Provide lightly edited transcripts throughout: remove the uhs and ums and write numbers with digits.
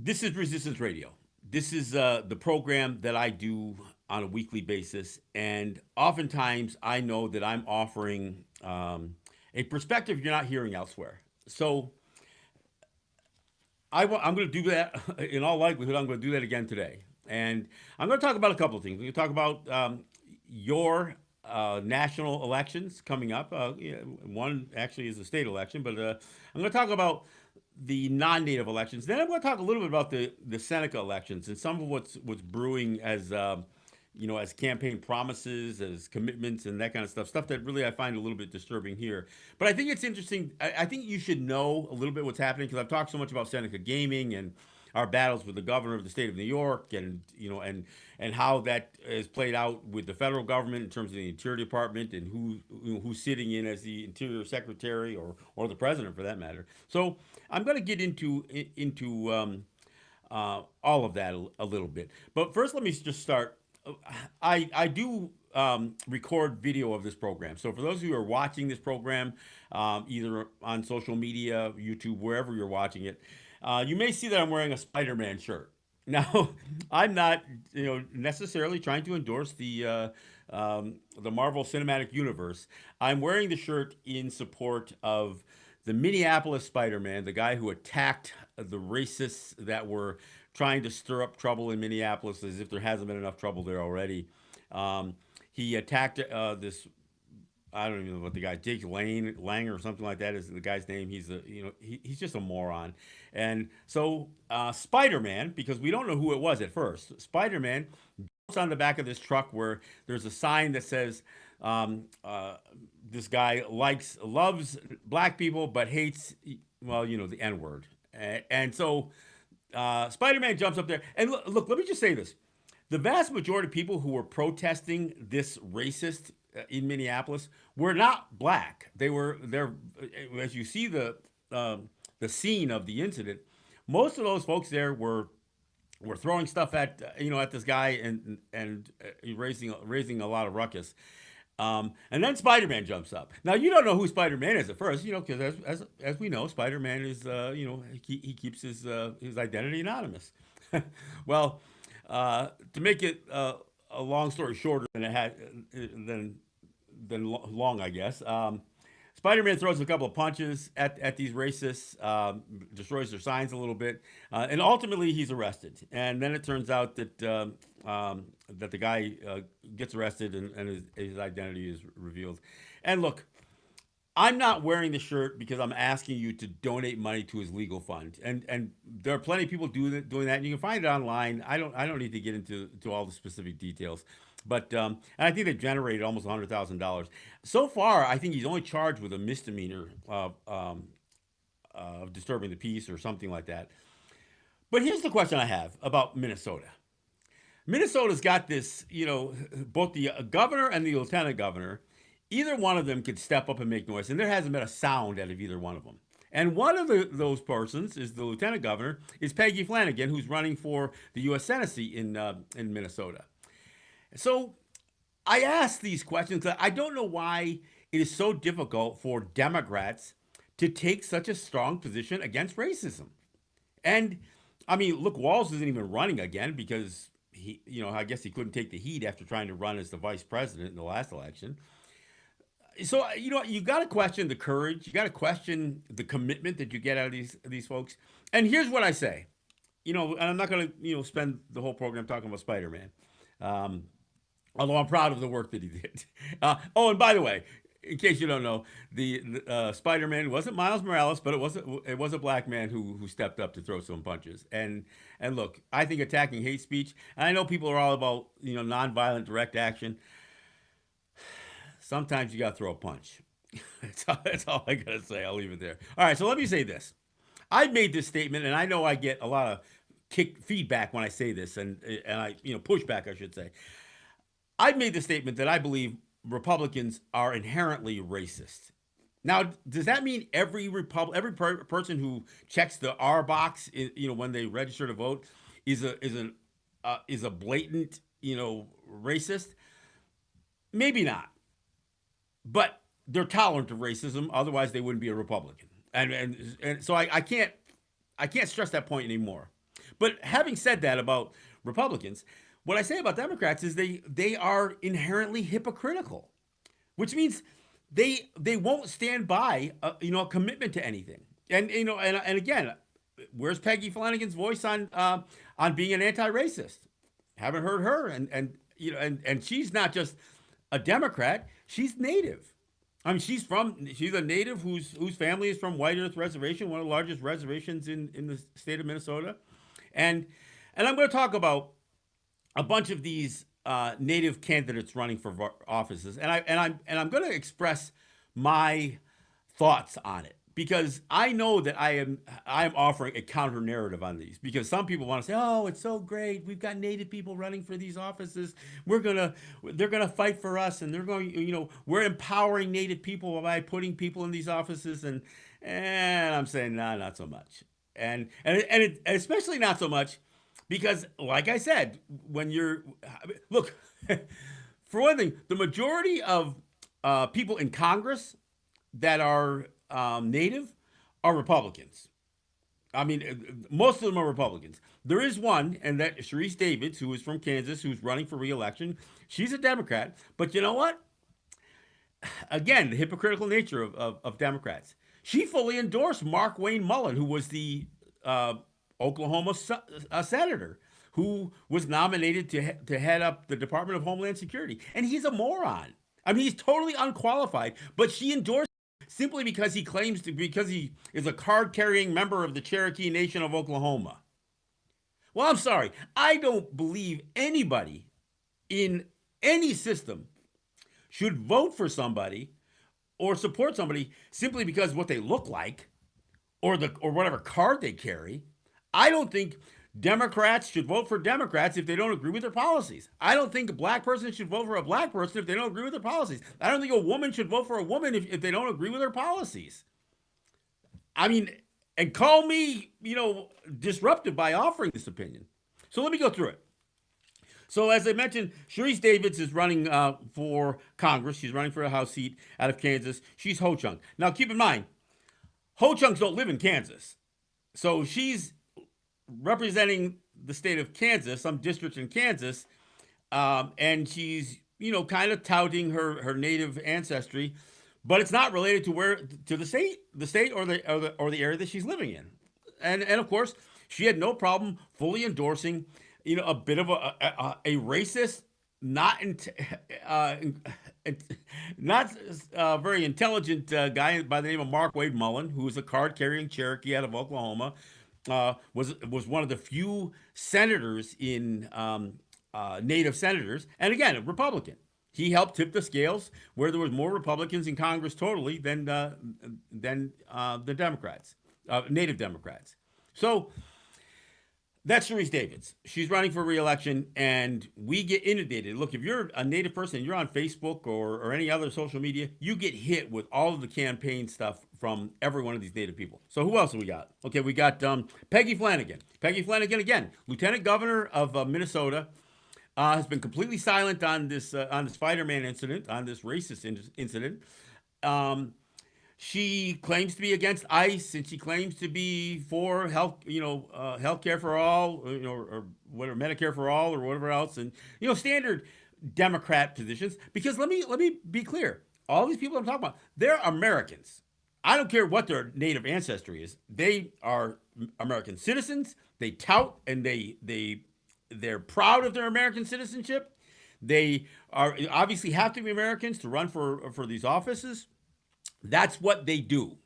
This is Resistance Radio. This is the program that I do on a weekly basis, and oftentimes I know that I'm offering a perspective you're not hearing elsewhere. So I'm going to do that in all likelihood. I'm going to do that again today, and I'm going to talk about a couple of things. We're going to talk about your national elections coming up. One actually is a state election, but I'm going to talk about the non-native elections. Then I'm going to talk a little bit about the Seneca elections and some of what's brewing as as campaign promises, as commitments, and that kind of stuff. Stuff that really I find a little bit disturbing here. But I think it's interesting. I think you should know a little bit what's happening because I've talked so much about Seneca gaming and our battles with the governor of the state of New York, and and how that is played out with the federal government in terms of the Interior Department and who's sitting in as the Interior Secretary or the president for that matter. So I'm going to get into all of that a little bit. But first, let me just start. I do record video of this program. So for those of you who are watching this program, either on social media, YouTube, wherever you're watching it, you may see that I'm wearing a Spider-Man shirt. Now, I'm not, necessarily trying to endorse the Marvel Cinematic Universe. I'm wearing the shirt in support of the Minneapolis Spider-Man, the guy who attacked the racists that were trying to stir up trouble in Minneapolis, as if there hasn't been enough trouble there already. He attacked this. I don't even know what the guy, Jake Lang or something like that is the guy's name. He's just a moron. And so Spider-Man, because we don't know who it was at first, Spider-Man jumps on the back of this truck where there's a sign that says this guy loves black people but hates, the N-word. And so Spider-Man jumps up there. And look, let me just say this. The vast majority of people who were protesting this racist in Minneapolis were not black. They're as you see the scene of the incident. Most of those folks there were throwing stuff at this guy and raising a lot of ruckus. And then Spider-Man jumps up. Now you don't know who Spider-Man is at first, because as we know, Spider-Man is he keeps his identity anonymous. Well, to make it a long story shorter than it had long, I guess. Spider-Man throws a couple of punches at these racists, destroys their signs a little bit, and ultimately he's arrested. And then it turns out that that the guy gets arrested and his identity is revealed. And look, I'm not wearing the shirt because I'm asking you to donate money to his legal fund, and there are plenty of people doing that, and you can find it online. I don't need to get into all the specific details, but and I think they generated almost $100,000 so far. I think he's only charged with a misdemeanor of disturbing the peace or something like that. But here's the question I have about Minnesota. Minnesota's got this, both the governor and the lieutenant governor. Either one of them could step up and make noise, and there hasn't been a sound out of either one of them. And one of those persons is the lieutenant governor, is Peggy Flanagan, who's running for the U.S. Senate seat in Minnesota. So I ask these questions. I don't know why it is so difficult for Democrats to take such a strong position against racism. And I mean, look, Walz isn't even running again because I guess he couldn't take the heat after trying to run as the vice president in the last election. So you got to question the courage. You got to question the commitment that you get out of these folks. And here's what I say, and I'm not going to spend the whole program talking about Spider-Man, although I'm proud of the work that he did. And by the way, in case you don't know, the Spider-Man wasn't Miles Morales, but it was a black man who stepped up to throw some punches. And look, I think attacking hate speech. And I know people are all about nonviolent direct action. Sometimes you got to throw a punch. That's all I got to say. I'll leave it there. All right, so let me say this. I made this statement, and I know I get a lot of feedback when I say this, and I pushback, I should say. I've made the statement that I believe Republicans are inherently racist. Now, does that mean every person who checks the R box, when they register to vote, is a blatant, racist? Maybe not. But they're tolerant of racism. Otherwise, they wouldn't be a Republican. And so I can't stress that point anymore. But having said that about Republicans, what I say about Democrats is they are inherently hypocritical, which means they won't stand by a commitment to anything. And and again, where's Peggy Flanagan's voice on being an anti-racist? Haven't heard her, and she's not just a Democrat, she's Native. I mean, she's a Native whose family is from White Earth Reservation, one of the largest reservations in the state of Minnesota, and I'm going to talk about a bunch of these Native candidates running for offices, and I'm going to express my thoughts on it, because I know that I am offering a counter narrative on these, because some people want to say, oh, it's so great, we've got Native people running for these offices, they're gonna fight for us, and they're going, we're empowering Native people by putting people in these offices, and I'm saying, nah, not so much, and especially not so much because, like I said, when look, for one thing, the majority of people in Congress that are Native are Republicans. I mean, most of them are Republicans. There is one, and that Sharice Davids, who is from Kansas, who's running for re-election. She's a Democrat, but you know what? Again, the hypocritical nature of Democrats. She fully endorsed Mark Wayne Mullen, who was the Oklahoma senator who was nominated to head up the Department of Homeland Security. And he's a moron. I mean, he's totally unqualified, but she endorsed simply because because he is a card-carrying member of the Cherokee Nation of Oklahoma. Well, I'm sorry. I don't believe anybody in any system should vote for somebody or support somebody simply because of what they look like or whatever card they carry. I don't think Democrats should vote for Democrats if they don't agree with their policies. I don't think a black person should vote for a black person if they don't agree with their policies. I don't think a woman should vote for a woman if they don't agree with her policies. I mean, and call me, disruptive by offering this opinion. So let me go through it. So as I mentioned, Sharice Davids is running for Congress. She's running for a House seat out of Kansas. She's Ho-Chunk. Now, keep in mind, Ho-Chunks don't live in Kansas. So she's representing the state of Kansas, some district in Kansas, and she's kind of touting her Native ancestry, but it's not related to the state or the area that she's living in, and of course she had no problem fully endorsing a bit of a racist, not very intelligent guy by the name of Mark Wade Mullen, who is a card-carrying Cherokee out of Oklahoma. Was one of the few senators in Native senators, and again, a Republican. He helped tip the scales where there was more Republicans in Congress totally than the Democrats, Native Democrats. So that's Sharice Davids. She's running for re-election, and we get inundated. Look, if you're a Native person and you're on Facebook or any other social media, you get hit with all of the campaign stuff from every one of these Native people. So who else do we got? Okay, we got Peggy Flanagan. Peggy Flanagan, again, Lieutenant Governor of Minnesota, has been completely silent on this Spider-Man incident, on this racist incident. She claims to be against ICE, and she claims to be for health care for all, or whatever, Medicare for all, or whatever else, and standard Democrat positions. Because let me be clear, all these people I'm talking about, they're Americans. I don't care what their Native ancestry is. They are American citizens. They tout and they're proud of their American citizenship. They are obviously have to be Americans to run for these offices. That's what they do.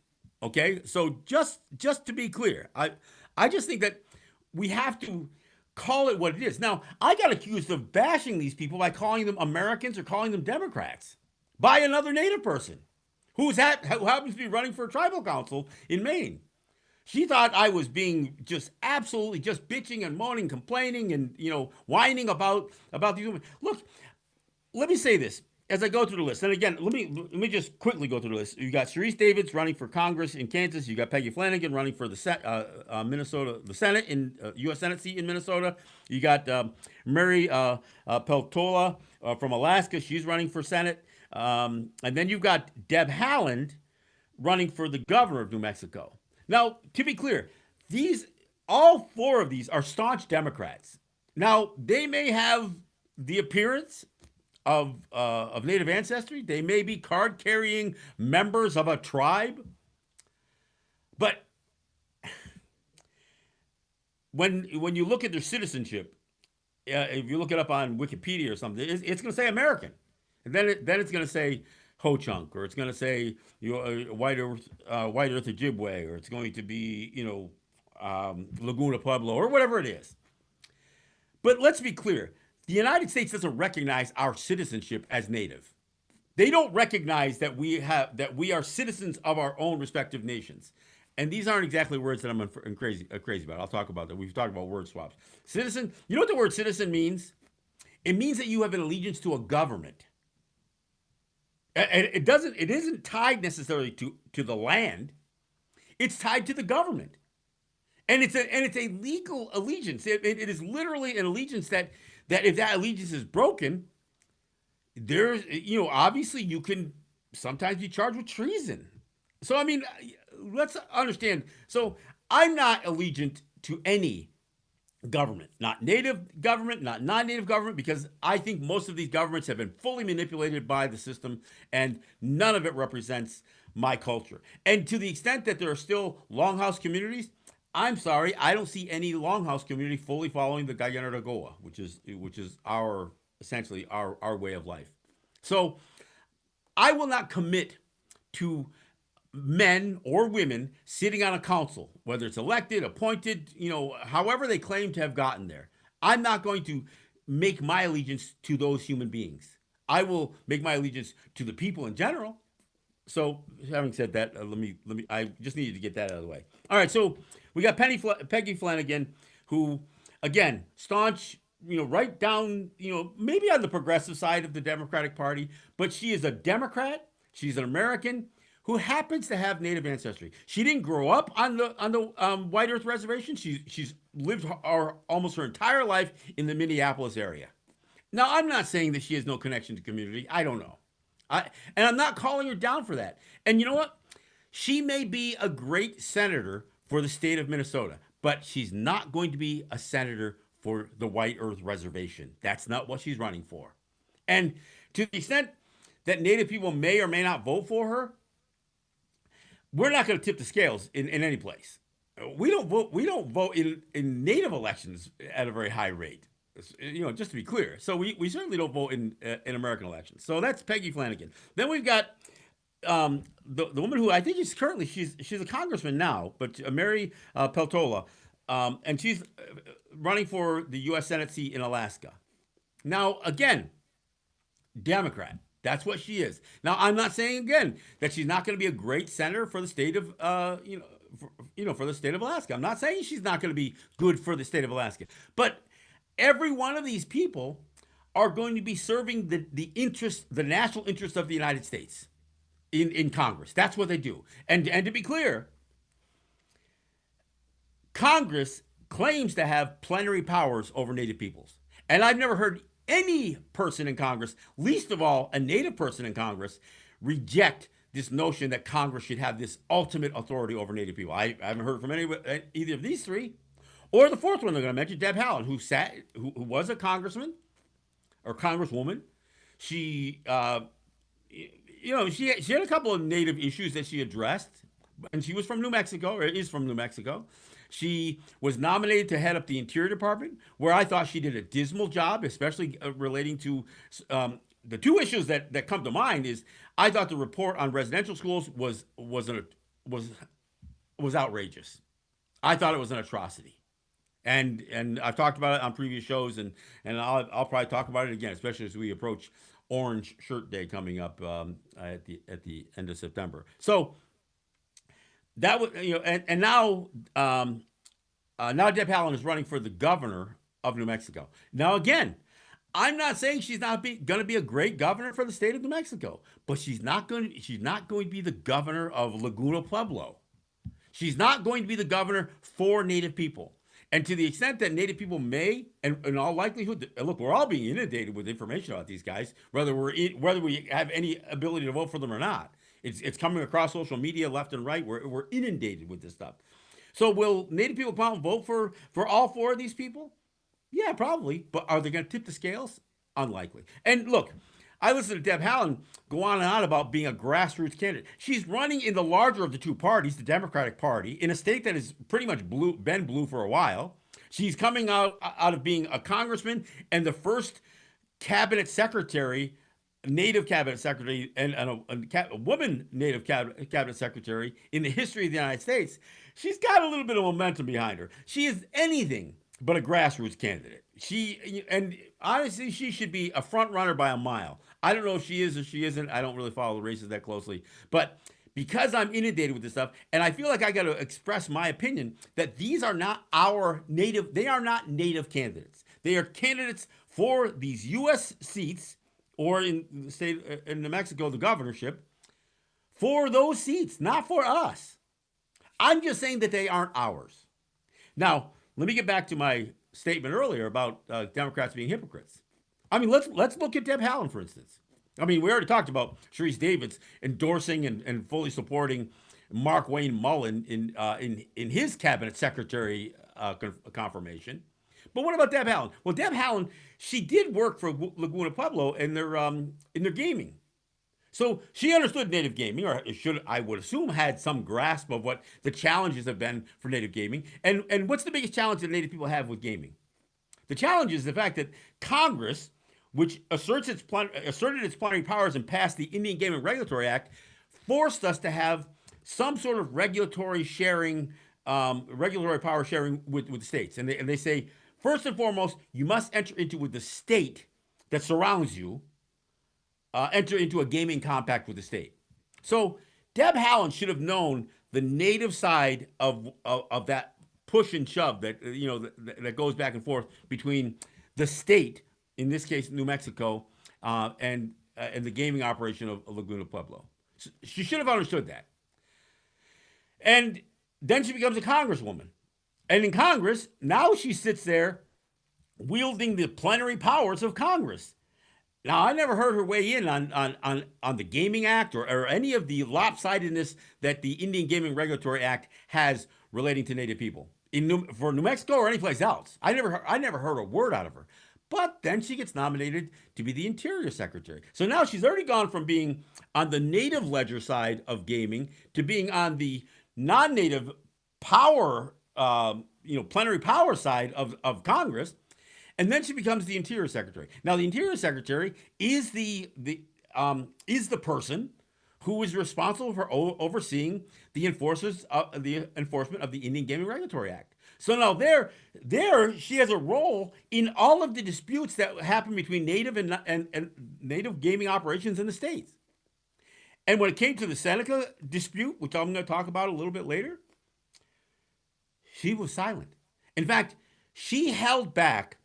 Okay? So just to be clear, I just think that we have to call it what it is. Now, I got accused of bashing these people by calling them Americans or calling them Democrats by another Native person who happens to be running for a tribal council in Maine. She thought I was being just absolutely just bitching and moaning, complaining, and whining about these women. Look, let me say this as I go through the list. And again, let me just quickly go through the list. You got Sharice Davids running for Congress in Kansas. You got Peggy Flanagan running for the Senate in U.S. Senate seat in Minnesota. You got Mary Peltola from Alaska. She's running for Senate. And then you've got Deb Haaland running for the governor of New Mexico. Now, to be clear, these all four of these are staunch Democrats. Now, they may have the appearance of Native ancestry. They may be card-carrying members of a tribe. But when you look at their citizenship, if you look it up on Wikipedia or something, it's going to say American, and then it's going to say Ho-Chunk, or it's going to say White Earth Ojibwe, or it's going to be Laguna Pueblo, or whatever it is. But let's be clear: the United States doesn't recognize our citizenship as Native. They don't recognize that we are citizens of our own respective nations. And these aren't exactly words that I'm crazy about. I'll talk about that. We've talked about word swaps. Citizen, you know what the word citizen means? It means that you have an allegiance to a government. And it isn't tied necessarily to the land. It's tied to the government. And it's a legal allegiance. It is literally an allegiance that if that allegiance is broken, there's, obviously you can sometimes be charged with treason. So, I mean, let's understand. So I'm not allegiant to any government, not native government, not non-native government, because I think most of these governments have been fully manipulated by the system, and none of it represents my culture. And to the extent that there are still longhouse communities, I'm sorry, I don't see any longhouse community fully following the Guyana-Goa, which is essentially our way of life. So I will not commit to men or women sitting on a council, whether it's elected, appointed, however they claim to have gotten there. I'm not going to make my allegiance to those human beings. I will make my allegiance to the people in general. So, having said that, I just needed to get that out of the way. All right, so we got Peggy Flanagan, who, again, staunch, right down, maybe on the progressive side of the Democratic Party, but she is a Democrat. She's an American who happens to have Native ancestry. She didn't grow up on the White Earth Reservation. She's lived almost her entire life in the Minneapolis area. Now, I'm not saying that she has no connection to community. I don't know. And I'm not calling her down for that. And you know what? She may be a great senator for the state of Minnesota, but she's not going to be a senator for the White Earth Reservation. That's not what she's running for. And to the extent that Native people may or may not vote for her, we're not going to tip the scales in any place. We don't vote in Native elections at a very high rate. Just to be clear. So we certainly don't vote in American elections. So that's Peggy Flanagan. Then we've got the woman who I think is currently she's a congressman now, but Mary Peltola, and she's running for the U.S. Senate seat in Alaska. Now, again, Democrat. That's what she is. Now, I'm not saying again that she's not going to be a great senator for the state of for the state of Alaska. I'm not saying she's not going to be good for the state of Alaska, but every one of these people are going to be serving the national interest of the United States in Congress. That's what they do. And to be clear, Congress claims to have plenary powers over Native peoples. And I've never heard any person in Congress, least of all a Native person in Congress, reject this notion that Congress should have this ultimate authority over Native people. I haven't heard from either of these three. Or the fourth one they're going to mention, Deb Haaland, who was a congressman or congresswoman. She, she had a couple of Native issues that she addressed, and she was from New Mexico, or is from New Mexico. She was nominated to head up the Interior Department, where I thought she did a dismal job, especially relating to the two issues that come to mind. Is I thought the report on residential schools was outrageous. I thought it was an atrocity. And I've talked about it on previous shows, and I'll probably talk about it again, especially as we approach Orange Shirt Day coming up at the end of September. So that was and now Deb Haaland is running for the governor of New Mexico. Now again, I'm not saying she's not going to be a great governor for the state of New Mexico, but she's not going to be the governor of Laguna Pueblo. She's not going to be the governor for Native people. And to the extent that Native people may, and in all likelihood, look, we're all being inundated with information about these guys, whether we have any ability to vote for them or not. It's coming across social media left and right. We're inundated with this stuff. So will Native people come out and vote for all four of these people? Yeah, probably. But are they going to tip the scales? Unlikely. And look, I listened to Deb Haaland go on and on about being a grassroots candidate. She's running in the larger of the two parties, the Democratic Party, in a state that has pretty much been blue for a while. She's coming out of being a congressman and the first cabinet secretary, Native cabinet secretary, and a woman Native cabinet secretary in the history of the United States. She's got a little bit of momentum behind her. She is anything but a grassroots candidate. And honestly, she should be a front runner by a mile. I don't know if she is or she isn't. I don't really follow the races that closely, but because I'm inundated with this stuff, and I feel like I got to express my opinion that these are not our native. They are not native candidates. They are candidates for these U.S. seats, or in the state in New Mexico, the governorship, for those seats, not for us. I'm just saying that they aren't ours. Now, let me get back to my statement earlier about Democrats being hypocrites. I mean, let's look at Deb Haaland, for instance. I mean, we already talked about Sharice Davids endorsing and fully supporting Mark Wayne Mullen in his cabinet secretary confirmation. But what about Deb Haaland? Well, Deb Haaland, she did work for Laguna Pueblo in their gaming. So she understood native gaming, or should I would assume had some grasp of what the challenges have been for native gaming. And what's the biggest challenge that native people have with gaming? The challenge is the fact that Congress, which asserted its plenary powers and passed the Indian Gaming Regulatory Act, forced us to have some sort of regulatory power sharing with the states. And they say, first and foremost, you must enter into with the state that surrounds you, enter into a gaming compact with the state. So Deb Haaland should have known the native side of that push and shove that goes back and forth between the state, in this case New Mexico, and the gaming operation of Laguna Pueblo. So she should have understood that. And then she becomes a congresswoman. And in Congress, now she sits there wielding the plenary powers of Congress. Now, I never heard her weigh in on the Gaming Act or any of the lopsidedness that the Indian Gaming Regulatory Act has relating to Native people for New Mexico or any place else. I never heard a word out of her. But then she gets nominated to be the Interior Secretary. So now she's already gone from being on the native ledger side of gaming to being on the non-native power, plenary power side of Congress. And then she becomes the Interior Secretary. Now, the Interior Secretary is the person who is responsible for overseeing the enforcement of the Indian Gaming Regulatory Act. So now there she has a role in all of the disputes that happen between native and native gaming operations in the states. And when it came to the Seneca dispute, which I'm going to talk about a little bit later, she was silent. In fact, she held back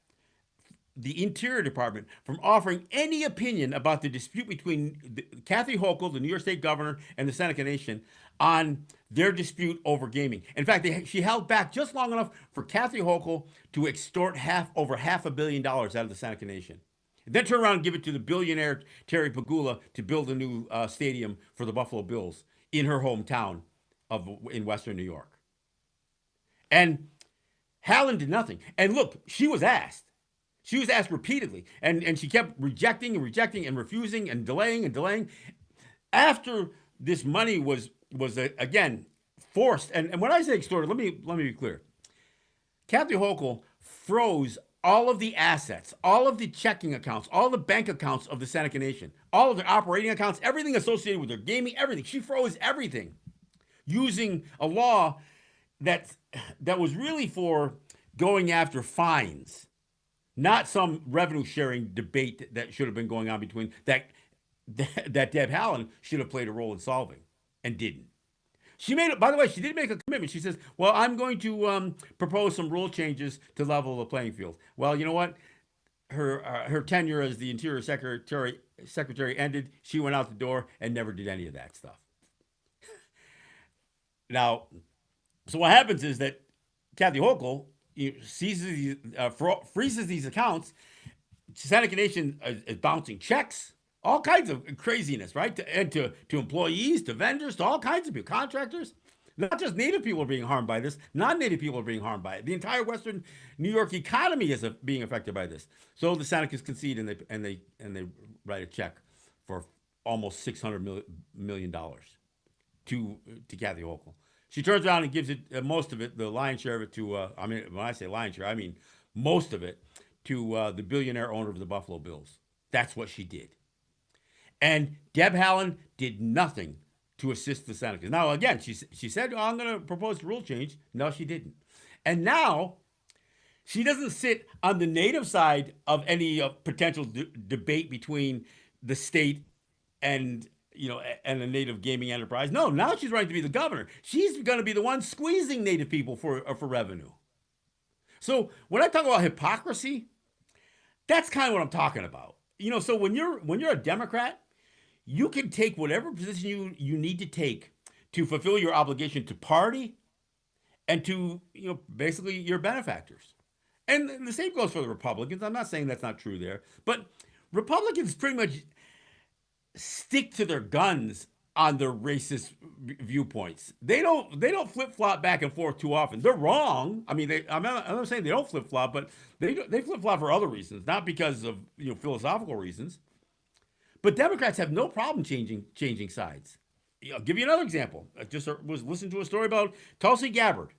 the Interior Department from offering any opinion about the dispute between Kathy Hochul, the New York State governor, and the Seneca Nation on their dispute over gaming. In fact, she held back just long enough for Kathy Hochul to extort over $500 million out of the Seneca Nation. And then turn around and give it to the billionaire Terry Pagula to build a new stadium for the Buffalo Bills in her hometown in Western New York. And Haaland did nothing. And look, she was asked. She was asked repeatedly, and she kept rejecting and refusing and delaying. After this money was again forced, and when I say extorted, let me be clear. Kathy Hochul froze all of the assets, all of the checking accounts, all the bank accounts of the Seneca Nation, all of their operating accounts, everything associated with their gaming, everything. She froze everything using a law that was really for going after fines. Not some revenue sharing debate that should have been going on between that Deb Haaland should have played a role in solving and didn't. By the way, she did make a commitment. She says, well, I'm going to propose some rule changes to level the playing field. Well, you know what? Her tenure as the Interior Secretary ended. She went out the door and never did any of that stuff. Now, so what happens is that Kathy Hochul freezes these accounts. Seneca Nation is bouncing checks, all kinds of craziness, right? To employees, to vendors, to all kinds of people, contractors. Not just Native people are being harmed by this, non-Native people are being harmed by it. The entire Western New York economy is being affected by this. So the Senecas concede and they write a check for almost $600 million to Kathy Hochul. She turns around and gives it most of it, the lion's share of it, to I mean, when I say lion's share, I mean most of it, to the billionaire owner of the Buffalo Bills. That's what she did. And Deb Haaland did nothing to assist the Senecas. Now, again, she said, oh, I'm going to propose a rule change. No, she didn't. And now she doesn't sit on the Native side of any potential debate between the state and and a Native gaming enterprise. No, now she's running to be the governor. She's going to be the one squeezing Native people for revenue. So when I talk about hypocrisy, that's kind of what I'm talking about. So when you're a Democrat, you can take whatever position you need to take to fulfill your obligation to party and to basically your benefactors. And the same goes for the Republicans. I'm not saying that's not true there, but Republicans pretty much stick to their guns on their racist viewpoints. They don't flip flop back and forth too often. They're wrong. I mean, I'm not saying they don't flip flop, but they flip flop for other reasons, not because of philosophical reasons. But Democrats have no problem changing sides. I'll give you another example. I just was listening to a story about Tulsi Gabbard.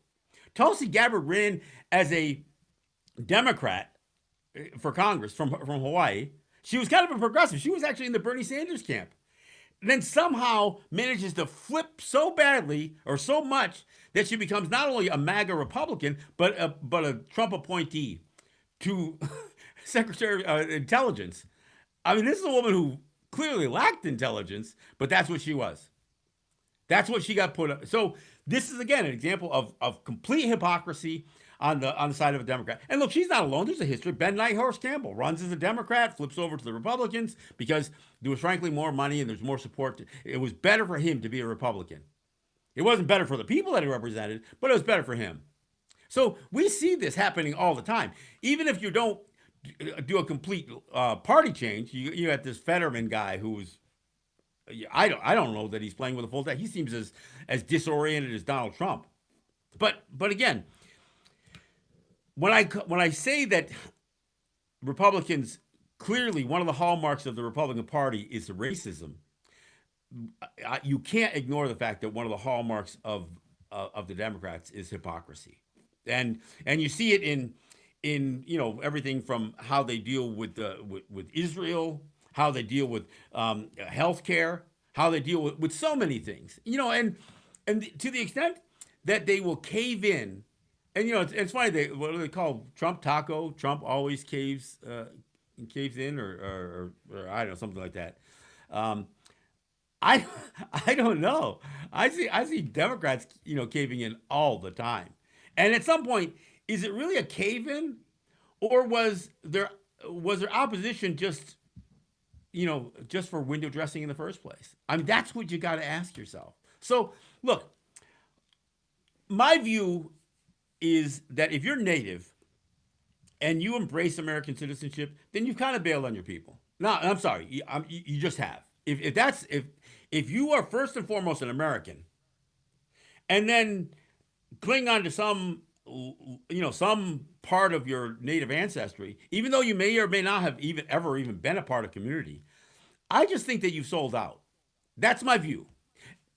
Tulsi Gabbard ran as a Democrat for Congress from Hawaii. She was kind of a progressive. She was actually in the Bernie Sanders camp. And then somehow manages to flip so badly or so much that she becomes not only a MAGA Republican, but a Trump appointee to Secretary of Intelligence. I mean, this is a woman who clearly lacked intelligence, but that's what she was. That's what she got put up. So this is, again, an example of complete hypocrisy on the side of a Democrat. And look, she's not alone. There's a history. Ben Nighthorse Campbell runs as a Democrat, flips over to the Republicans because there was frankly more money and there's more support. It was better for him to be a Republican. It wasn't better for the people that he represented, but it was better for him. So we see this happening all the time. Even if you don't do a complete party change, you got this Fetterman guy who's, I don't know that he's playing with a full deck. He seems as disoriented as Donald Trump. But again, when I say that Republicans, clearly one of the hallmarks of the Republican Party is racism, you can't ignore the fact that one of the hallmarks of the Democrats is hypocrisy, and you see it in everything from how they deal with Israel, how they deal with healthcare, how they deal with so many things, and to the extent that they will cave in. And it's funny, what do they call Trump taco? Trump always caves in, or I don't know, something like that. I don't know. I see Democrats caving in all the time. And at some point, is it really a cave in, or was there opposition just for window dressing in the first place? I mean, that's what you got to ask yourself. So look, my view is that if you're Native and you embrace American citizenship, then you've kind of bailed on your people. No, I'm sorry, you just have. If you are first and foremost an American, and then cling on to some part of your Native ancestry, even though you may or may not have ever been a part of community, I just think that you've sold out. That's my view,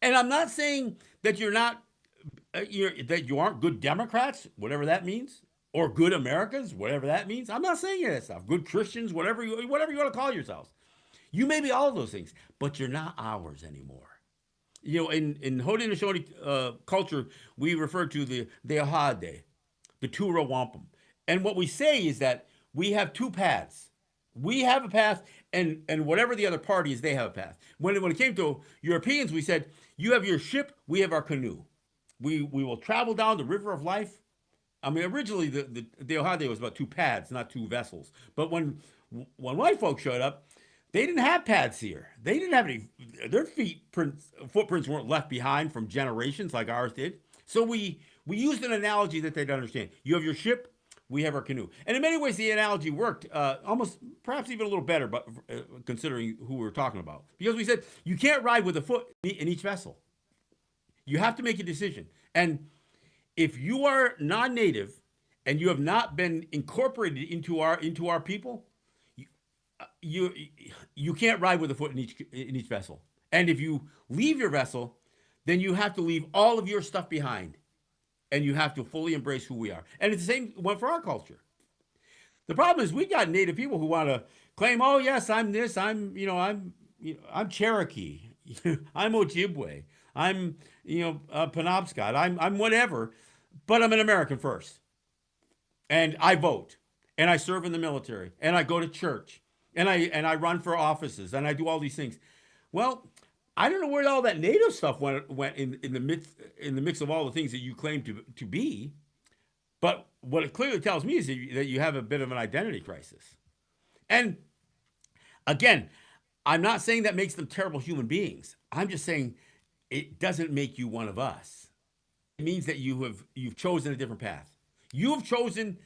and I'm not saying that you're not. That you aren't good Democrats, whatever that means, or good Americans, whatever that means. I'm not saying any of that stuff. Good Christians, whatever you want to call yourselves. You may be all of those things, but you're not ours anymore. In Haudenosaunee culture, we refer to the Ahade, the Tura Wampum. And what we say is that we have two paths. We have a path, and whatever the other party is, they have a path. When it came to Europeans, we said, you have your ship, we have our canoe. We will travel down the river of life. I mean, originally the Ohade was about two paths, not two vessels. But when white folks showed up, they didn't have paths here. They didn't have any. Their footprints weren't left behind from generations like ours did. So we used an analogy that they'd understand. You have your ship, we have our canoe. And in many ways, the analogy worked almost, perhaps even a little better, but considering who we were talking about. Because we said, you can't ride with a foot in each vessel. You have to make a decision. And if you are non-native and you have not been incorporated into our people, you you can't ride with a foot in each vessel. And if you leave your vessel, then you have to leave all of your stuff behind, and you have to fully embrace who we are. And it's the same one for our culture. The problem is we got native people who want to claim, oh yes, I'm this, I'm Cherokee, I'm Ojibwe, I'm Penobscot, I'm whatever, but I'm an American first, and I vote, and I serve in the military, and I go to church, and I run for offices, and I do all these things. Well, I don't know where all that native stuff went in the mix of all the things that you claim to be. But what it clearly tells me is that you have a bit of an identity crisis. And again, I'm not saying that makes them terrible human beings. I'm just saying it doesn't make you one of us. It means that you've chosen a different path. You've chosen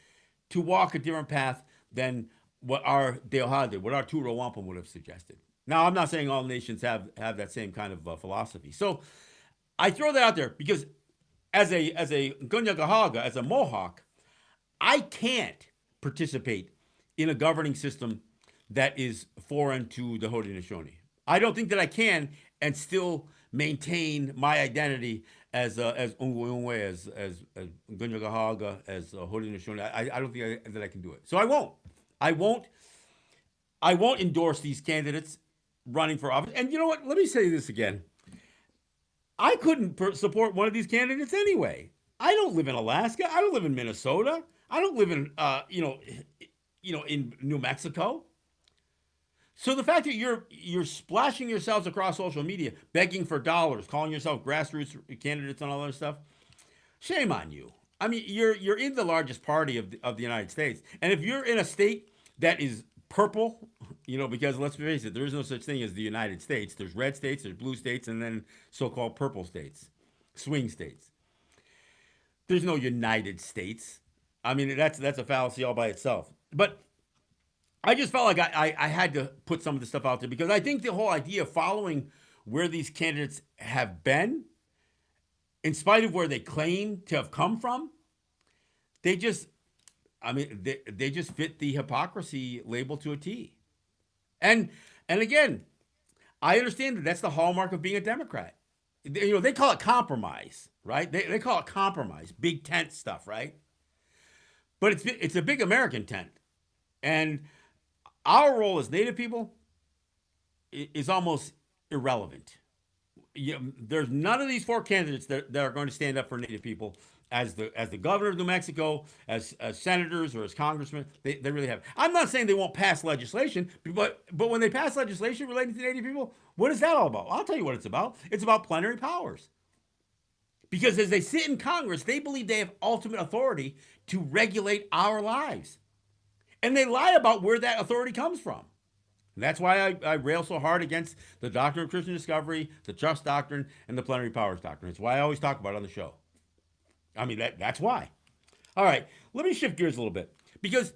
to walk a different path than what our Haaland, what our Turo Wampum would have suggested. Now, I'm not saying all nations have that same kind of philosophy. So I throw that out there because as a Gunyagahaga, as a Mohawk, I can't participate in a governing system that is foreign to the Haudenosaunee. I don't think that I can and still maintain my identity as Ungwe, as Gunyagahaga, as Haudenosaunee. I don't think that I can do it. So I won't endorse these candidates running for office. And you know what? Let me say this again. I couldn't support one of these candidates anyway. I don't live in Alaska. I don't live in Minnesota. I don't live in in New Mexico. So the fact that you're splashing yourselves across social media, begging for dollars, calling yourself grassroots candidates and all that stuff, shame on you. I mean, you're in the largest party of the United States, and if you're in a state that is purple, because let's face it, there is no such thing as the United States. There's red states, there's blue states, and then so-called purple states, swing states. There's no United States. I mean, that's a fallacy all by itself. But I just felt like I had to put some of this stuff out there because I think the whole idea of following where these candidates have been, in spite of where they claim to have come from, they just fit the hypocrisy label to a T. And again, I understand that that's the hallmark of being a Democrat. They call it compromise, right? They call it compromise, big tent stuff, right? But it's a big American tent. And our role as Native people is almost irrelevant. There's none of these four candidates that are going to stand up for Native people as the governor of New Mexico, as senators or as congressmen. They really have. I'm not saying they won't pass legislation, but when they pass legislation relating to Native people, what is that all about? I'll tell you what it's about. It's about plenary powers. Because as they sit in Congress, they believe they have ultimate authority to regulate our lives. And they lie about where that authority comes from. And that's why I rail so hard against the doctrine of Christian discovery, the trust doctrine, and the plenary powers doctrine. It's why I always talk about it on the show. I mean, that's why. All right, let me shift gears a little bit. Because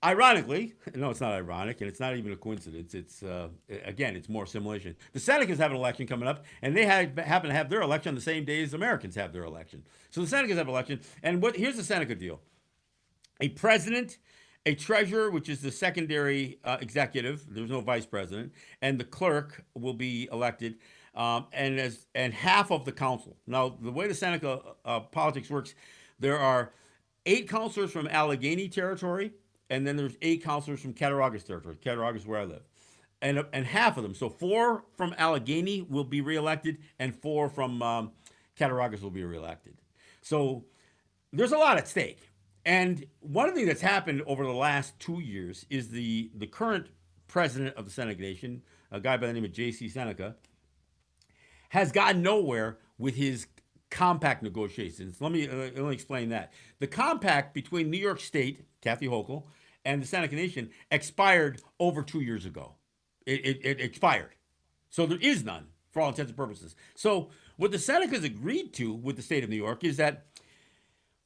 ironically, no, it's not ironic, and it's not even a coincidence. It's, again, it's more assimilation. The Senecas have an election coming up, and they happen to have their election on the same day as Americans have their election. So the Senecas have an election, and here's the Seneca deal. A president, a treasurer, which is the secondary executive, there's no vice president, and the clerk will be elected, and half of the council. Now, the way the Seneca politics works, there are 8 councilors from Allegheny territory, and then there's 8 councilors from Cattaraugus territory. Cattaraugus is where I live. And half of them, so 4 from Allegheny will be reelected, and 4 from Cattaraugus will be reelected. So there's a lot at stake. And one of the things that's happened over the last 2 years is the current president of the Seneca Nation, a guy by the name of J.C. Seneca, has gotten nowhere with his compact negotiations. Let me explain that. The compact between New York State, Kathy Hochul, and the Seneca Nation expired over 2 years ago. It expired. So there is none for all intents and purposes. So what the Senecas agreed to with the state of New York is that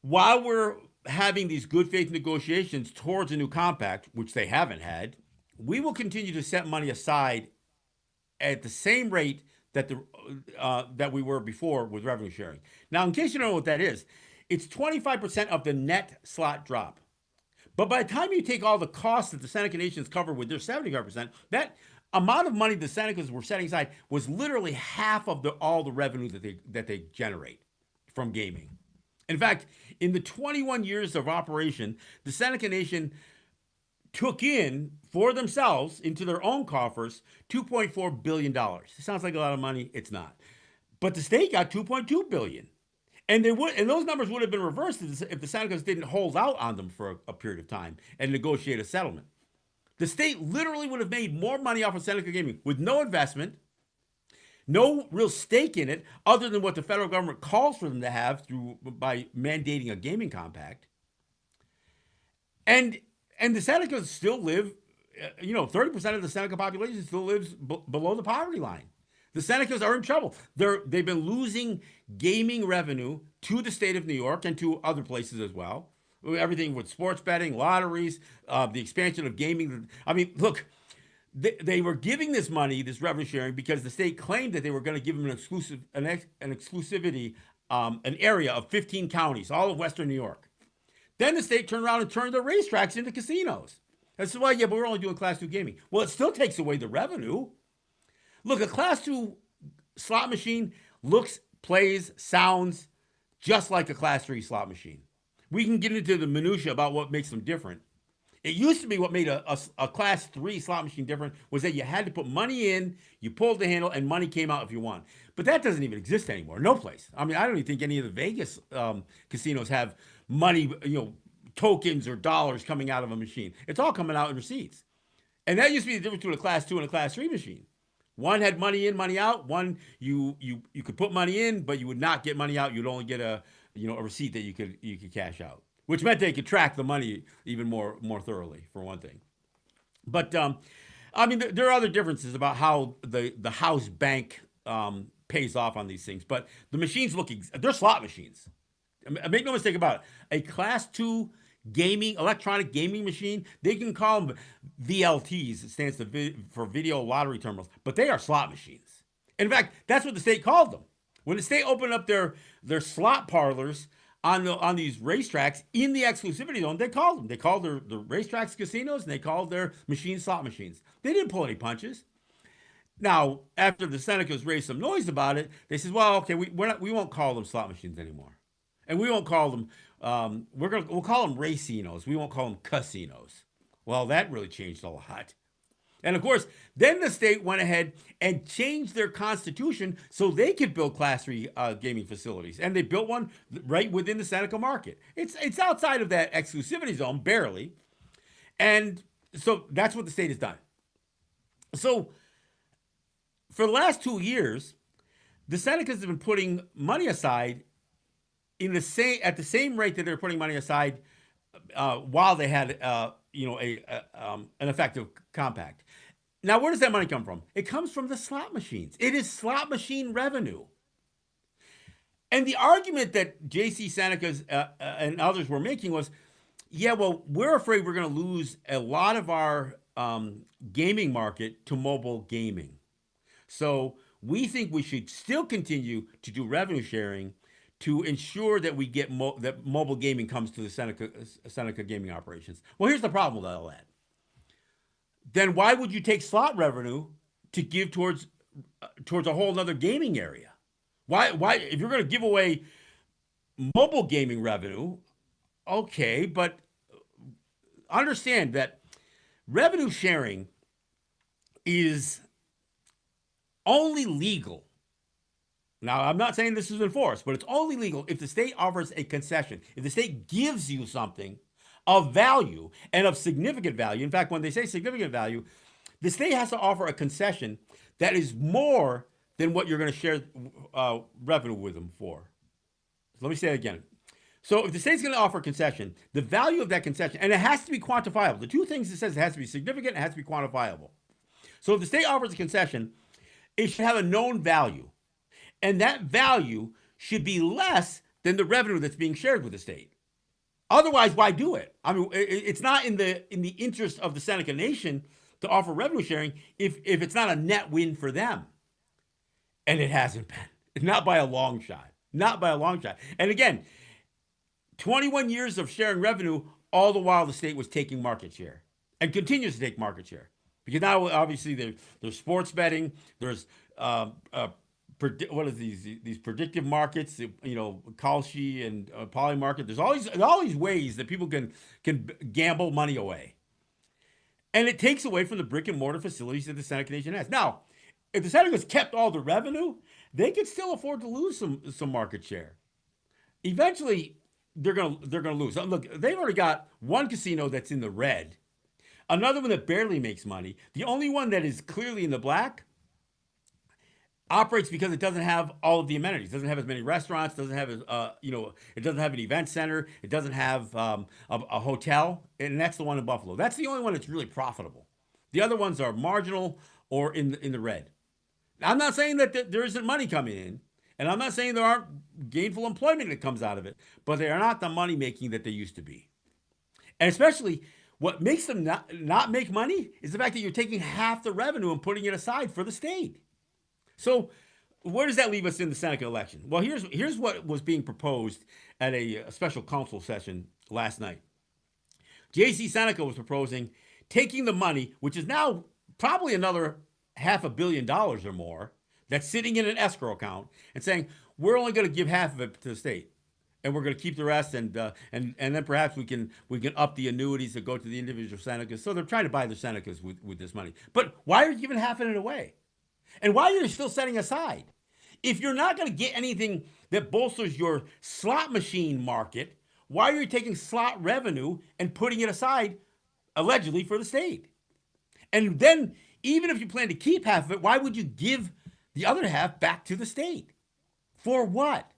while we're having these good faith negotiations towards a new compact, which they haven't had, we will continue to set money aside at the same rate that we were before with revenue sharing. Now, in case you don't know what that is, it's 25% of the net slot drop. But by the time you take all the costs that the Seneca nations cover with their 75%, that amount of money the Senecas were setting aside was literally half of all the revenue that they generate from gaming. In fact, in the 21 years of operation, the Seneca nation took in for themselves into their own coffers $2.4 billion. It sounds like a lot of money. It's not. But the state got $2.2 billion. And those numbers would have been reversed if the Senecas didn't hold out on them for a period of time and negotiate a settlement. The state literally would have made more money off of Seneca gaming with no investment, no real stake in it, other than what the federal government calls for them to have by mandating a gaming compact. And the Senecas still live, 30% of the Seneca population still lives below the poverty line. The Senecas are in trouble. They've been losing gaming revenue to the state of New York and to other places as well. Everything with sports betting, lotteries, the expansion of gaming. I mean, look, they were giving this money, this revenue sharing, because the state claimed that they were going to give them an exclusivity, an area of 15 counties, all of Western New York. Then the state turned around and turned the racetracks into casinos. That's why, but we're only doing Class 2 gaming. Well, it still takes away the revenue. Look, a Class 2 slot machine looks, plays, sounds just like a Class 3 slot machine. We can get into the minutia about what makes them different. It used to be what made a Class 3 slot machine different was that you had to put money in, you pulled the handle, and money came out if you won. But that doesn't even exist anymore. No place. I mean, I don't even think any of the Vegas casinos have money, tokens or dollars coming out of a machine. It's all coming out in receipts. And that used to be the difference between a Class 2 and a Class 3 machine. One had money in, money out. One, you could put money in, but you would not get money out. You'd only get a receipt that you could cash out, which meant they could track the money even more thoroughly, for one thing. But I mean, there are other differences about how the house bank pays off on these things. But the machines they're slot machines. Make no mistake about it. A Class 2 electronic gaming machine, they can call them VLTs. It stands for video lottery terminals, but they are slot machines. In fact, that's what the state called them. When the state opened up their slot parlors on these racetracks in the exclusivity zone, they called them. They called the racetracks casinos, and they called their machines slot machines. They didn't pull any punches. Now, after the Senecas raised some noise about it, they said, well, okay, we won't call them slot machines anymore. And we won't call them, we'll call them racinos. We won't call them casinos. Well, that really changed a lot. And of course, then the state went ahead and changed their constitution so they could build Class 3 gaming facilities. And they built one right within the Seneca market. It's outside of that exclusivity zone, barely. And so that's what the state has done. So for the last 2 years, the Senecas have been putting money aside at the same rate that they're putting money aside while they had an effective compact. Now, where does that money come from? It comes from the slot machines. It is slot machine revenue. And the argument that J.C. Seneca's and others were making was, we're afraid we're going to lose a lot of our gaming market to mobile gaming. So we think we should still continue to do revenue sharing to ensure that we get that mobile gaming comes to the Seneca gaming operations. Well, here's the problem with all that. Then why would you take slot revenue to give towards a whole other gaming area? Why if you're going to give away mobile gaming revenue, okay, but understand that revenue sharing is only legal. Now, I'm not saying this is enforced, but it's only legal if the state offers a concession. If the state gives you something of value and of significant value. In fact, when they say significant value, the state has to offer a concession that is more than what you're going to share revenue with them for. So let me say it again. So if the state's going to offer a concession, the value of that concession, and it has to be quantifiable. The two things it says, it has to be significant, it has to be quantifiable. So if the state offers a concession, it should have a known value. And that value should be less than the revenue that's being shared with the state. Otherwise, why do it? I mean, it's not in the interest of the Seneca nation to offer revenue sharing if it's not a net win for them. And it hasn't been. Not by a long shot. Not by a long shot. And again, 21 years of sharing revenue, all the while the state was taking market share and continues to take market share. Because now, obviously, there's sports betting, there's what are these predictive markets, Kalshi and Poly market. There's all these ways that people can gamble money away. And it takes away from the brick and mortar facilities that the Seneca Nation has. Now, if the Senecas kept all the revenue, they could still afford to lose some market share. Eventually, they're gonna lose. Look, they've already got one casino that's in the red, another one that barely makes money. The only one that is clearly in the black operates because it doesn't have all of the amenities. It doesn't have as many restaurants. Doesn't have it doesn't have an event center. It doesn't have a hotel, and that's the one in Buffalo. That's the only one that's really profitable. The other ones are marginal or in the red. I'm not saying that there isn't money coming in, and I'm not saying there aren't gainful employment that comes out of it, but they are not the money making that they used to be. And especially what makes them not make money is the fact that you're taking half the revenue and putting it aside for the state. So where does that leave us in the Seneca election? Well, here's what was being proposed at a special council session last night. J.C. Seneca was proposing taking the money, which is now probably another $500 million or more, that's sitting in an escrow account, and saying we're only going to give half of it to the state, and we're going to keep the rest, and then perhaps we can up the annuities that go to the individual Senecas. So they're trying to buy the Senecas with this money. But why are you giving half of it away? And why are you still setting aside? If you're not going to get anything that bolsters your slot machine market, why are you taking slot revenue and putting it aside, allegedly, for the state? And then, even if you plan to keep half of it, why would you give the other half back to the state? For what?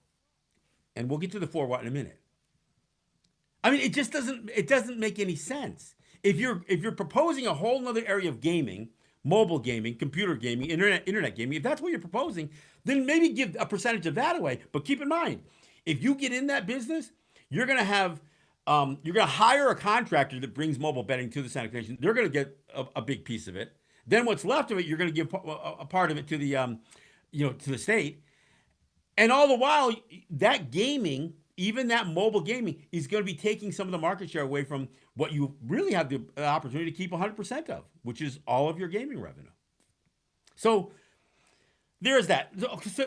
And we'll get to the for what in a minute. I mean, it just doesn't make any sense. If you're proposing a whole other area of gaming, mobile gaming, computer gaming, internet gaming, if that's what you're proposing, then maybe give a percentage of that away. But keep in mind, if you get in that business, you're going to hire a contractor that brings mobile betting to the Seneca Nation. They're going to get a big piece of it. Then what's left of it, you're going to give a part of it to the to the state. And all the while, that gaming, even that mobile gaming, is going to be taking some of the market share away from what you really have the opportunity to keep 100% of, which is all of your gaming revenue. So there's that.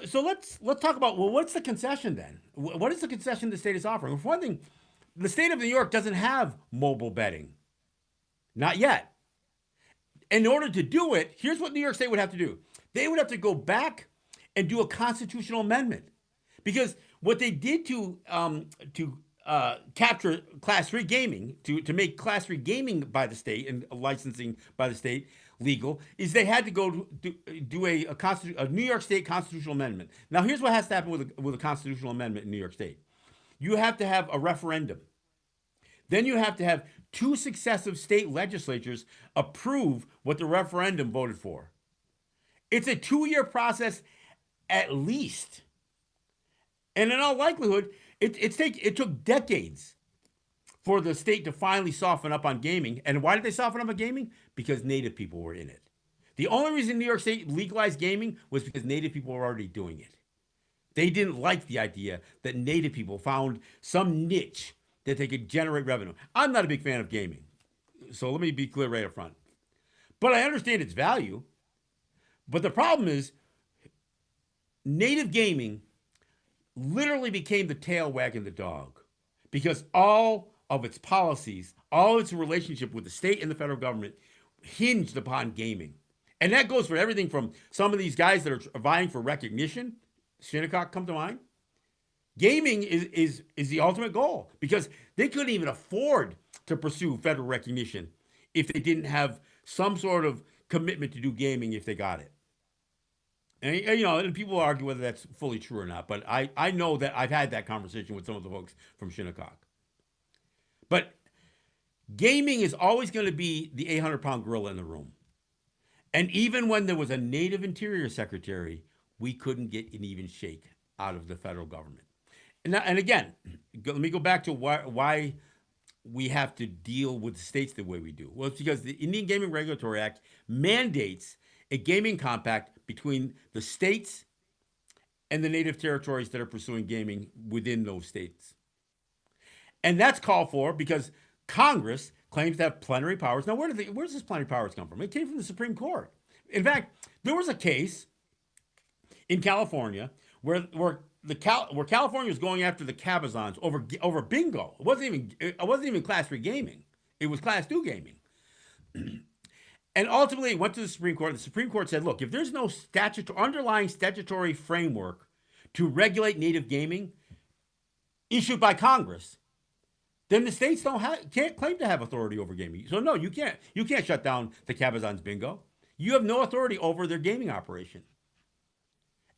So let's talk about, well, what's the concession then? What is the concession the state is offering? For one thing, the state of New York doesn't have mobile betting. Not yet. In order to do it, here's what New York State would have to do. They would have to go back and do a constitutional amendment, because what they did to capture Class 3 gaming, to make Class 3 gaming by the state and licensing by the state legal, is they had to go do a New York State constitutional amendment. Now, here's what has to happen with a constitutional amendment in New York State. You have to have a referendum. Then you have to have 2 successive state legislatures approve what the referendum voted for. It's a 2-year process at least. And in all likelihood, it took decades for the state to finally soften up on gaming. And why did they soften up on gaming? Because Native people were in it. The only reason New York State legalized gaming was because Native people were already doing it. They didn't like the idea that Native people found some niche that they could generate revenue. I'm not a big fan of gaming, so let me be clear right up front. But I understand its value. But the problem is, Native gaming literally became the tail wagging the dog, because all of its policies, all its relationship with the state and the federal government hinged upon gaming. And that goes for everything from some of these guys that are vying for recognition. Shinnecock come to mind. Gaming is the ultimate goal, because they couldn't even afford to pursue federal recognition if they didn't have some sort of commitment to do gaming if they got it. And people argue whether that's fully true or not, but I know that I've had that conversation with some of the folks from Shinnecock. But gaming is always going to be the 800-pound gorilla in the room. And even when there was a Native Interior Secretary, we couldn't get an even shake out of the federal government. And again, let me go back to why we have to deal with the states the way we do. Well, it's because the Indian Gaming Regulatory Act mandates a gaming compact between the states and the native territories that are pursuing gaming within those states. And that's called for because Congress claims to have plenary powers. Now, where does this plenary powers come from? It came from the Supreme Court. In fact, there was a case in California where California was going after the Cabazons over bingo. It wasn't even Class 3 gaming. It was Class 2 gaming. And ultimately, it went to the Supreme Court. The Supreme Court said, look, if there's no underlying statutory framework to regulate native gaming issued by Congress, then the states can't claim to have authority over gaming. So no, you can't shut down the Cabazon's bingo. You have no authority over their gaming operation.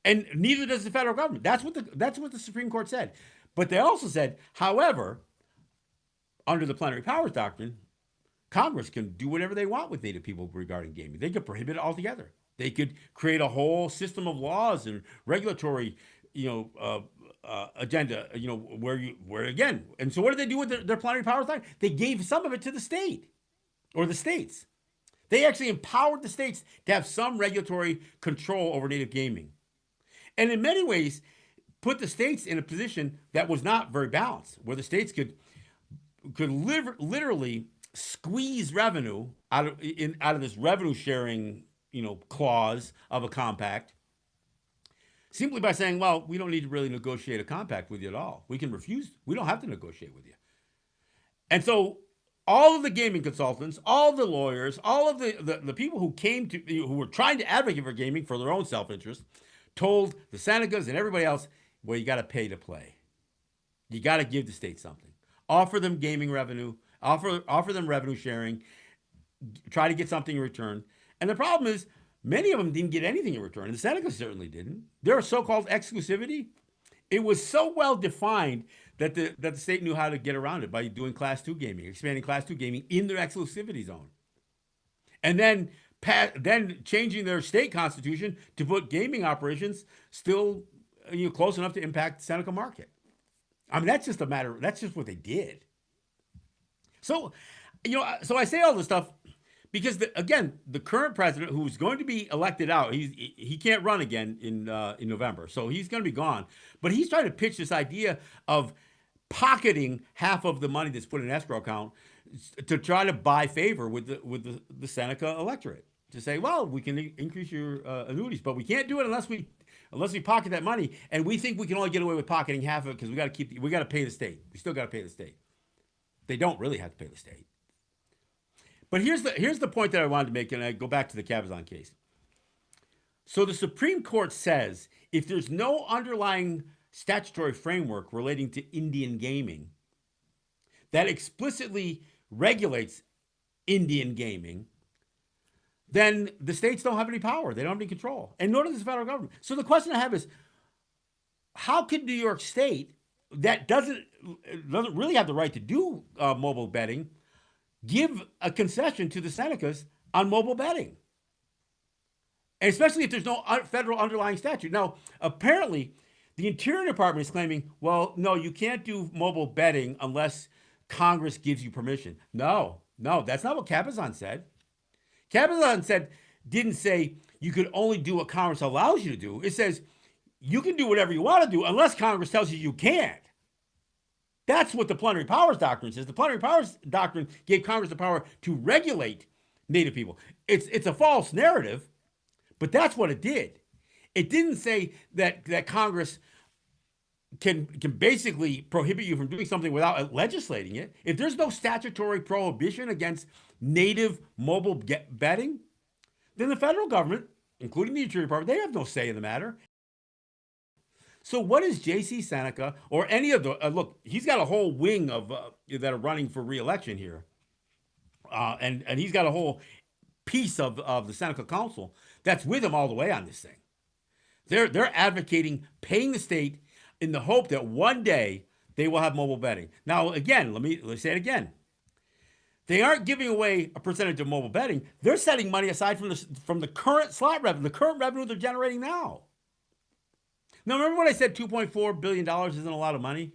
And neither does the federal government. That's what the Supreme Court said. But they also said, however, under the plenary powers doctrine, Congress can do whatever they want with Native people regarding gaming. They could prohibit it altogether. They could create a whole system of laws and regulatory, agenda, where again. And so what did they do with their plenary powers doctrine? They gave some of it to the state or the states. They actually empowered the states to have some regulatory control over Native gaming. And in many ways, put the states in a position that was not very balanced, where the states could literally squeeze revenue out of this revenue sharing, clause of a compact, simply by saying, well, we don't need to really negotiate a compact with you at all. We can refuse. We don't have to negotiate with you. And so all of the gaming consultants, all the lawyers, all of the people who were trying to advocate for gaming for their own self-interest, told the Senecas and everybody else, well, you got to pay to play. You got to give the state something. Offer them gaming revenue, offer them revenue sharing, try to get something in return. And the problem is, many of them didn't get anything in return. And the Senecas certainly didn't. Their so-called exclusivity, it was so well defined that the state knew how to get around it by doing Class 2 gaming, expanding Class 2 gaming in their exclusivity zone. And then changing their state constitution to put gaming operations still close enough to impact the Seneca market. I mean, that's just what they did. So, so I say all this stuff because, the current president, who's going to be elected out, he can't run again in November, so he's going to be gone. But he's trying to pitch this idea of pocketing half of the money that's put in an escrow account to try to buy favor with the Seneca electorate. To say, well, we can increase your annuities, but we can't do it unless we pocket that money, and we think we can only get away with pocketing half of it because we got to pay the state. We still got to pay the state. They don't really have to pay the state. But here's the point that I wanted to make, and I go back to the Cabazon case. So the Supreme Court says if there's no underlying statutory framework relating to Indian gaming that explicitly regulates Indian gaming, then the states don't have any power. They don't have any control. And nor does the federal government. So the question I have is, how could New York State, that doesn't really have the right to do mobile betting, give a concession to the Senecas on mobile betting? And especially if there's no federal underlying statute. Now, apparently, the Interior Department is claiming, well, no, you can't do mobile betting unless Congress gives you permission. No, that's not what Cabazon said. Cabazon didn't say you could only do what Congress allows you to do. It says you can do whatever you want to do unless Congress tells you can't. That's what the plenary powers doctrine says. The plenary powers doctrine gave Congress the power to regulate Native people. It's a false narrative, but that's what it did. It didn't say that Congress can basically prohibit you from doing something without legislating it. If there's no statutory prohibition against Native mobile betting, then the federal government, including the Interior Department, they have no say in the matter. So what is J.C. Seneca or any of the look? He's got a whole wing of that are running for re-election here, and he's got a whole piece of the Seneca Council that's with him all the way on this thing. They're advocating paying the state in the hope that one day they will have mobile betting. Now, again, let's say it again. They aren't giving away a percentage of mobile betting. They're setting money aside from the current slot revenue, the current revenue they're generating now. Now, remember when I said $2.4 billion isn't a lot of money?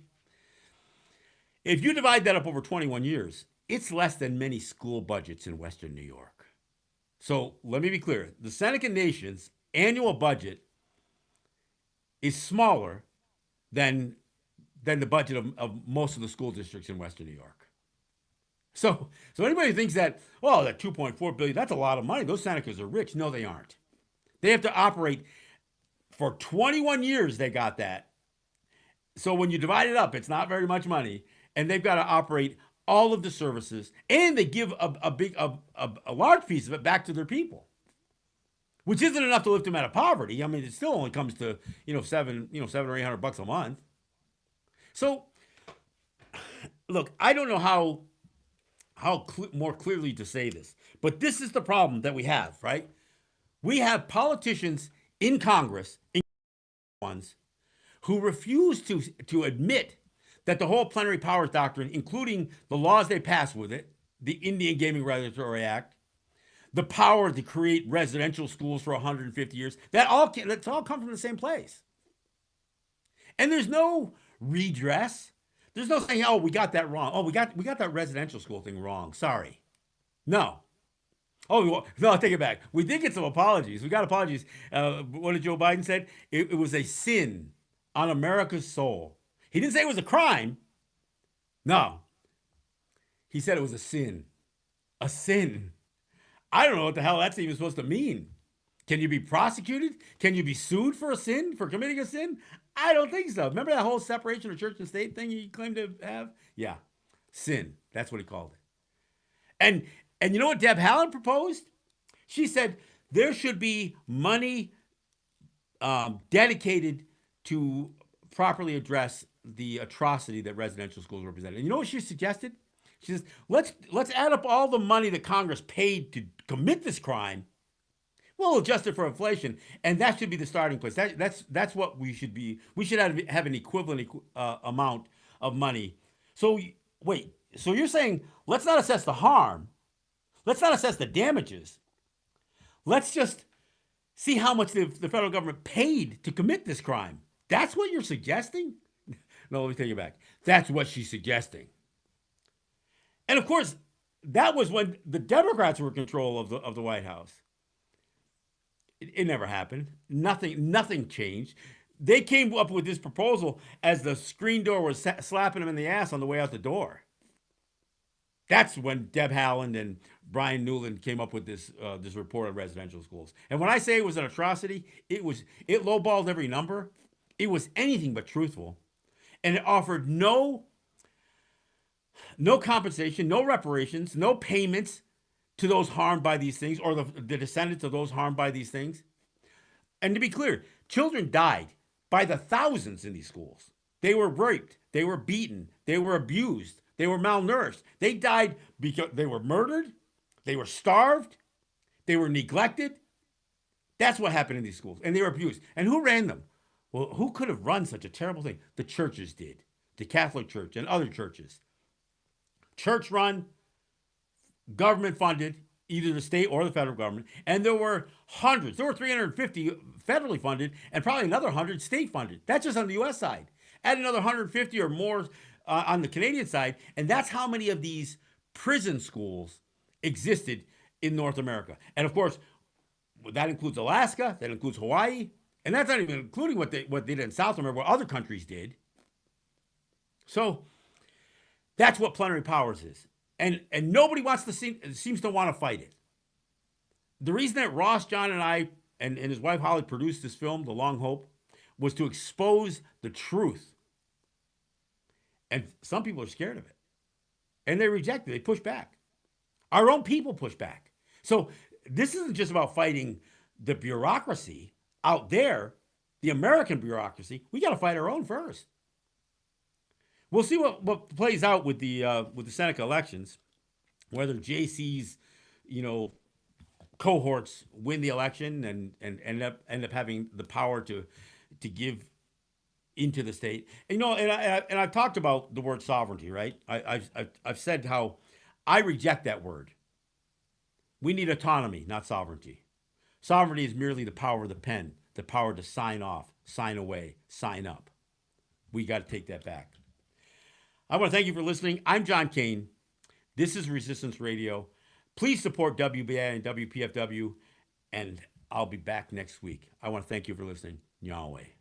If you divide that up over 21 years, it's less than many school budgets in Western New York. So let me be clear. The Seneca Nation's annual budget is smaller than the budget of most of the school districts in Western New York. So anybody who thinks that, well, that 2.4 billion, that's a lot of money. Those Senecas are rich. No, they aren't. They have to operate for 21 years. They got that. So when you divide it up, it's not very much money, and they've got to operate all of the services, and they give a large piece of it back to their people, which isn't enough to lift them out of poverty. I mean, it still only comes to $700 or $800 a month. So, look, I don't know how more clearly to say this, but this is the problem that we have, right? We have politicians in Congress, ones who refuse to admit that the whole plenary powers doctrine, including the laws they pass with it, the Indian Gaming Regulatory Act, the power to create residential schools for 150 years, that's all come from the same place. And there's no redress. There's no saying, oh, we got that wrong. Oh, we got that residential school thing wrong. Sorry. No. Oh, no, I'll take it back. We did get some apologies. We got apologies. What did Joe Biden said? It was a sin on America's soul. He didn't say it was a crime. No. He said it was a sin. A sin. I don't know what the hell that's even supposed to mean. Can you be prosecuted? Can you be sued for a sin, for committing a sin? I don't think so. Remember that whole separation of church and state thing he claimed to have? Yeah. Sin. That's what he called it. And you know what Deb Haaland proposed? She said there should be money dedicated to properly address the atrocity that residential schools represent. And you know what she suggested? She says, let's add up all the money that Congress paid to commit this crime. We'll adjust it for inflation, and that should be the starting place. That's what we should be. We should have an equivalent amount of money. So wait, so you're saying let's not assess the harm, let's not assess the damages. Let's just see how much the federal government paid to commit this crime. That's what you're suggesting? No, let me take it back. That's what she's suggesting. And of course, that was when the Democrats were in control of the White House. It never happened. Nothing changed. They came up with this proposal as the screen door was slapping them in the ass on the way out the door. That's when Deb Haaland and Brian Newland came up with this report on residential schools. And when I say it was an atrocity, it lowballed every number. It was anything but truthful, and it offered no compensation, no reparations, no payments to those harmed by these things, or the descendants of those harmed by these things. And to be clear, children died by the thousands in these schools. They were raped, they were beaten, they were abused, they were malnourished. They died because they were murdered, they were starved, they were neglected. That's what happened in these schools, and they were abused. And who ran them? Well, who could have run such a terrible thing? The churches did, the Catholic Church and other churches. Church run, government funded, either the state or the federal government. And there were hundreds. There were 350 federally funded and probably another 100 state funded. That's just on the U.S. side. Add another 150 or more on the Canadian side. And that's how many of these prison schools existed in North America. And of course, that includes Alaska, that includes Hawaii. And that's not even including what they did in South America, what other countries did. So that's what plenary powers is. And nobody seems to want to fight it. The reason that Ross, John, and I, and his wife Holly produced this film, The Long Hope, was to expose the truth. And some people are scared of it. And they reject it. They push back. Our own people push back. So this isn't just about fighting the bureaucracy out there, the American bureaucracy. We got to fight our own first. We'll see what plays out with the Seneca elections, whether JC's, cohorts win the election and end up having the power to give into the state. And I've talked about the word sovereignty, right? I've said how I reject that word. We need autonomy, not sovereignty. Sovereignty is merely the power of the pen, the power to sign off, sign away, sign up. We got to take that back. I want to thank you for listening. I'm John Kane. This is Resistance Radio. Please support WBI and WPFW, and I'll be back next week. I want to thank you for listening. Yahweh.